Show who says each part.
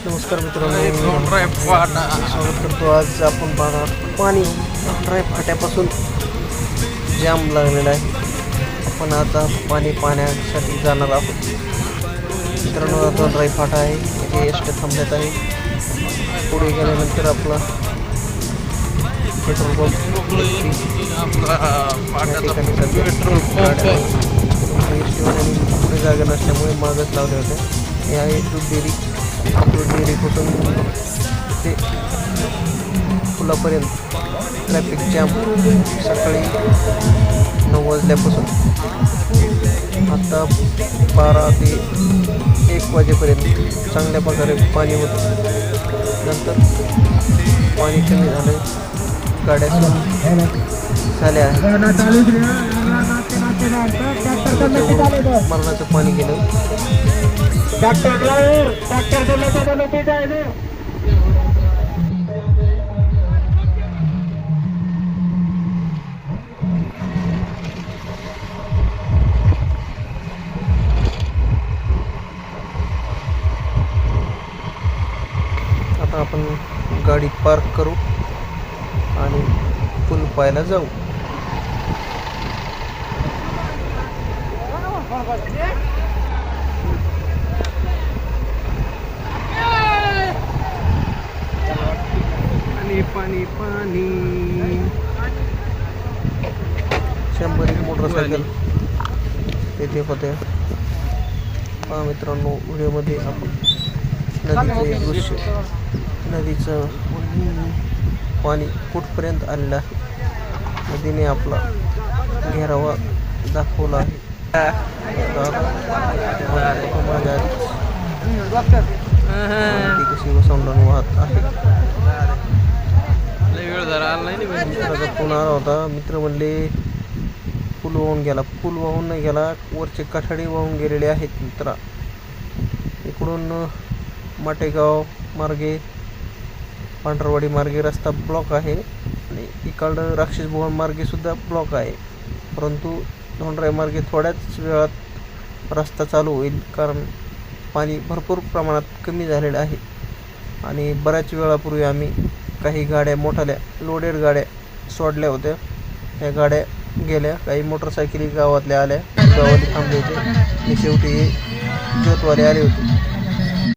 Speaker 1: नमस्कार मित्रांनो, स्वागत करतो. आज आपण पाहणार पाणी ड्राय फाट्यापासून जाम लागलेला आहे. आपण आता पाणी पाण्यासाठी जाणार आहोत. मित्रांनो, आता ड्राय फाटा आहे, इथे एसटी थांबण्यात आहे. पुढे गेल्यानंतर आपला पेट्रोल पंप पुढे जागा नसल्यामुळे मागच लावले होते. हे आहे दूध डेअरीपासून ते पुलापर्यंत ट्रॅफिक जॅम सकाळी 9 वाजल्यापासून आता 12 ते 1 वाजेपर्यंत चांगल्या प्रकारे पाणी होतं. नंतर पाणी कमी झालं, गाड्या झाल्या आहेत. मरणाचं पाणी गेलं. आता आपण गाडी पार्क करू आणि पूल पाहायला जाऊ. पाणी पाणी 100 मोटरसायकल येथे होते. पहा मित्रांनो, व्हिडिओमध्ये आपण नदीचे दृश्य, नदीचं पाणी कुठपर्यंत आलेलं आहे. नदीने आपला घेरावा दाखवला आहे. नदी कशी वसंडून वाहत आहे. फोन आला होता, मित्र म्हणले पूल वाहून गेला. पूल वाहून नाही गेला, वरचे काठाडे वाहून गेलेले आहेत. मित्रा, इकडून माटेगाव मार्गे, पांढरवाडी मार्गे रस्ता ब्लॉक आहे आणि इकडं राक्षस भवन मार्गे सुद्धा ब्लॉक आहे. परंतु धोंडराई मार्गे थोड्याच वेळात रस्ता चालू होईल, कारण पाणी भरपूर प्रमाणात कमी झालेलं आहे. आणि बऱ्याच वेळापूर्वी आम्ही काही गाड्या, मोठाल्या लोडेड गाड्या सोडल्या होत्या. त्या गाड्या गेल्या. काही मोटरसायकली गावातल्या आल्या, गावात थांबले होते आणि शेवटी ज्योतवाले आले होते.